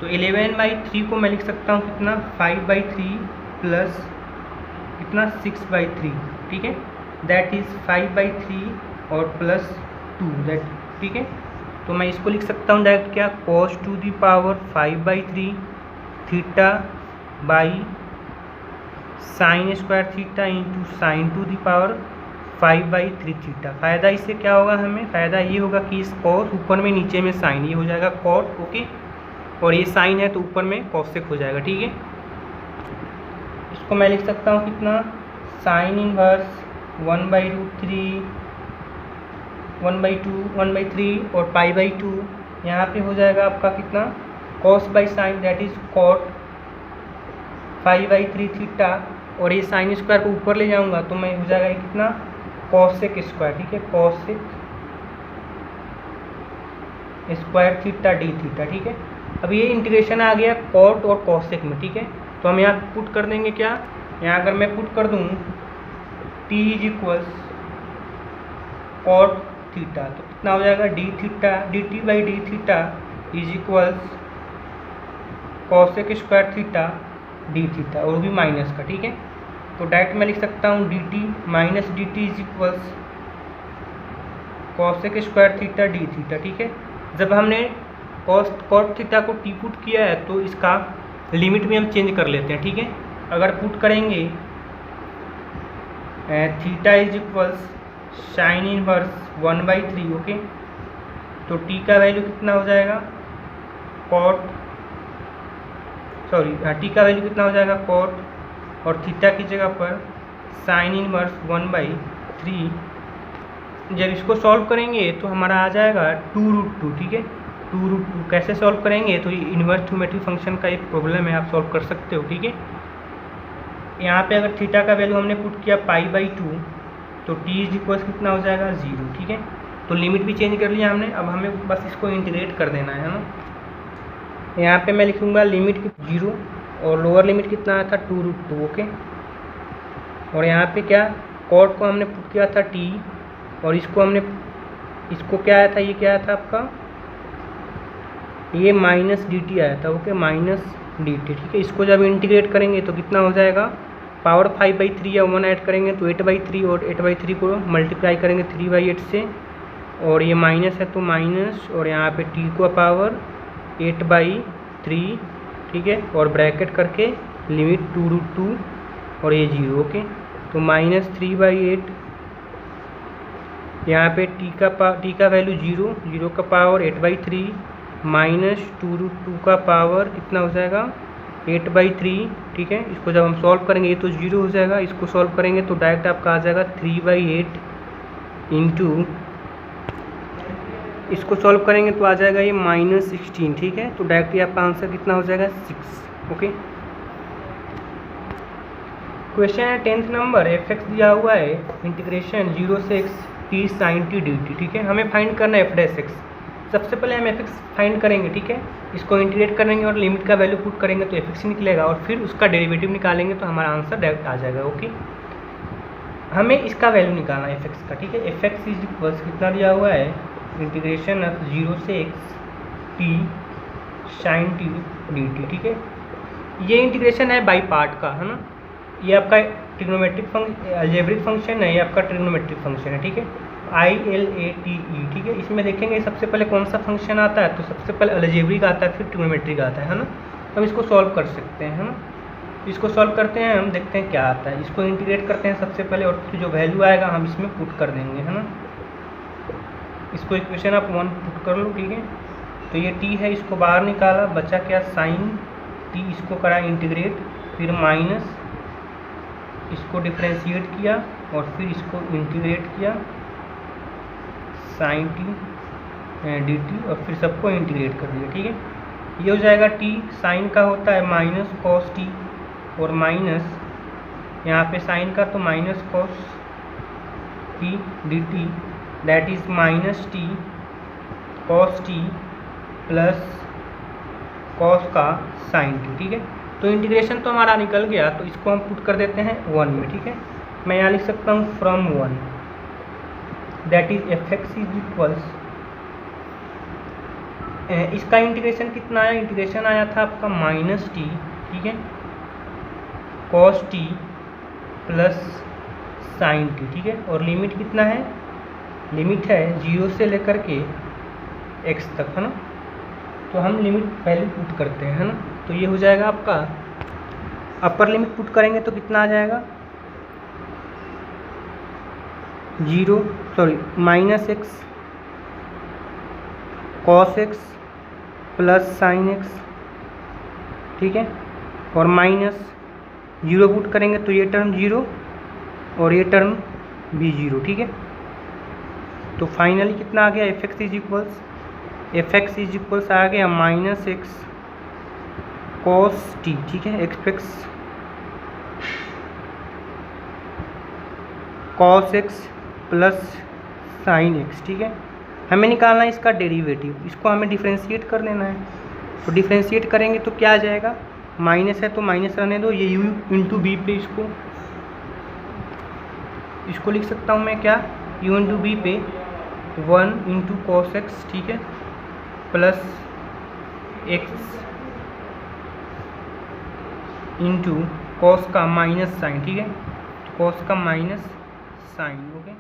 तो 11/3 को मैं लिख सकता हूँ कितना 5/3 प्लस कितना 6/3, ठीक है, दैट इज़ 5/3 और प्लस 2 दैट, ठीक है। तो मैं इसको लिख सकता हूँ डायरेक्ट क्या, cos to the power 5/3 theta by sine square theta into sine to the power 5/3 theta. फ़ायदा इससे क्या होगा, हमें फ़ायदा ये होगा कि इस cos ऊपर में नीचे में साइन, ये हो जाएगा cot, ओके, और ये साइन है तो ऊपर में cosec हो जाएगा, ठीक है। इसको मैं लिख सकता हूँ कितना साइन इनवर्स 1/√3 1/3 और π/2, यहाँ पे हो जाएगा आपका कितना cos by sine that is cot 5/3 theta, और ये साइन स्क्वायर को ऊपर ले जाऊंगा तो मैं हो जाएगा ये कितना cosec स्क्वायर, ठीक है, cosec square theta D theta, ठीक है। अब ये इंटीग्रेशन आ गया cot और cosec में, ठीक है। तो हम यहाँ पुट कर देंगे क्या, यहाँ अगर मैं पुट कर दूँ t is equals cot theta, तो कितना हो जाएगा D theta dt/d theta is equals cosec square theta D theta, और भी माइनस का, ठीक है। तो डायरेक्ट मैं लिख सकता हूँ dt minus dt is equals cosec square theta D theta, ठीक है। जब हमने cot थीटा को t पुट किया है तो इसका लिमिट भी हम चेंज कर लेते हैं, ठीक है। अगर पुट करेंगे theta is equals sine inverse 1/3, okay, तो t का वैल्यू कितना हो जाएगा t का वैल्यू कितना हो जाएगा cot, और थीटा की जगह पर साइन इनवर्स 1/3। जब इसको सॉल्व करेंगे तो हमारा आ जाएगा 2√2, ठीक है, 2√2। कैसे सॉल्व करेंगे, तो ये इन्वर्स ट्रिग्नोमेट्रिक फंक्शन का एक प्रॉब्लम है, आप सॉल्व कर सकते हो, ठीक है। यहाँ पे अगर थीटा का वैल्यू हमने पुट किया π/2 तो t इज इक्वल्स कितना हो जाएगा 0, ठीक है। तो लिमिट भी चेंज कर लिया हमने, अब हमें बस इसको इंटीग्रेट कर देना है ना। यहाँ पे मैं लिखूँगा लिमिट 0 और लोअर लिमिट कितना आया था 2√2, ओके, और यहाँ पे क्या cot को हमने पुट किया था t, और इसको क्या आया था, ये क्या आया था आपका, ये माइनस dt आया था, ओके, माइनस dt, ठीक है। इसको जब इंटीग्रेट करेंगे तो कितना हो जाएगा, पावर 5/3 या 1 ऐड करेंगे तो 8/3, और 8/3 को मल्टीप्लाई करेंगे 3/8 से, और ये माइनस है तो माइनस, और यहाँ पे t को पावर 8/3, ठीक है, और ब्रैकेट करके लिमिट 2√2 और ये 0, ओके, तो माइनस 3/8, यहाँ पे t का वैल्यू 0 का पावर 8/3 माइनस 2√2 का पावर कितना हो जाएगा 8/3, ठीक है। इसको जब हम सॉल्व करेंगे ये तो 0 हो जाएगा, इसको सॉल्व करेंगे तो डायरेक्ट आपका आ जाएगा 3/8 इंटू, इसको सॉल्व करेंगे तो आ जाएगा ये -16, ठीक है। तो डायरेक्टली आपका आंसर कितना हो जाएगा 6, ओके। क्वेश्चन है 10th नंबर, f(x) दिया हुआ है इंटीग्रेशन 0 से x t sin t dt, ठीक है। हमें फाइंड करना है f'(x). सबसे पहले हम f(x) फाइंड करेंगे, ठीक है। इसको इंटीग्रेट करेंगे और लिमिट का वैल्यू पुट करेंगे तो f(x) निकलेगा, और फिर उसका डेरिवेटिव निकालेंगे तो हमारा आंसर डायरेक्ट आ जाएगा, ओके। हमें इसका वैल्यू निकालना है f(x) का, ठीक है। f(x) इज इक्वल्स कितना दिया हुआ है इंटीग्रेशन 0 से x t sin t dt, ठीक है। ये इंटीग्रेशन है बाई पार्ट का, है ना। ये आपका ट्रिग्नोमेट्रिक अलजेब्रिक फंक्शन है, ये आपका ट्रिग्नोमेट्रिक फंक्शन है, ठीक है, ILATE, ठीक है। इसमें देखेंगे सबसे पहले कौन सा फंक्शन आता है, तो सबसे पहले अलजेब्रिक आता है, फिर ट्रिग्नोमेट्रिक आता है ना। हम इसको सॉल्व कर सकते हैं, है ना। इसको सॉल्व करते हैं, हम देखते हैं क्या आता है। इसको इंटीग्रेट करते हैं सबसे पहले, और फिर जो वैल्यू आएगा हम इसमें पुट कर देंगे, है ना। इसको इक्वेशन आप 1 पुट कर लो, ठीक है। तो ये t है, इसको बाहर निकाला, बचा क्या साइन t, इसको करा इंटीग्रेट, फिर माइनस, इसको डिफ्रेंशिएट किया, और फिर इसको इंटीग्रेट किया साइन t dt, और फिर सबको इंटीग्रेट कर दिया, ठीक है। ये हो जाएगा t साइन का होता है माइनस कॉस t, और माइनस यहाँ पे साइन का तो minus cos t dt that is minus t cos t plus cos का साइन t, ठीक है। तो इंटीग्रेशन तो हमारा निकल गया, तो इसको हम पुट कर देते हैं 1 में, ठीक है। मैं यहाँ लिख सकता हूँ from 1, that is F x is equals, इसका इंटीग्रेशन कितना आया, इंटीग्रेशन आया था आपका माइनस टी, ठीक है, cos T plus sign T, ठीक है, और लिमिट कितना है, लिमिट है 0 से लेकर के x तक, है ना। तो हम लिमिट वैल्यू पुट करते हैं, है ना। तो ये हो जाएगा आपका, अपर लिमिट पुट करेंगे तो कितना आ जाएगा, minus x cos x plus sine x, ठीक है, और माइनस 0 पुट करेंगे तो ये टर्म 0 और ये टर्म भी 0, ठीक है। तो फाइनली कितना आ गया, एफ एक्स इज इक्वल्स आ गया माइनस एक्स कॉस टी, ठीक है, x cos x plus sine x, ठीक है। हमें निकालना है इसका डेरिवेटिव, इसको हमें डिफ्रेंशिएट कर लेना है। तो डिफ्रेंशिएट करेंगे तो क्या आ जाएगा, माइनस है तो माइनस रहने दो, ये u इंटू बी पे इसको लिख सकता हूँ मैं क्या, u इंटू बी पे 1 इंटू कॉस एक्स, ठीक है, प्लस एक्स इंटू कॉस का माइनस साइन, ठीक है, कॉस का माइनस साइन, ओके।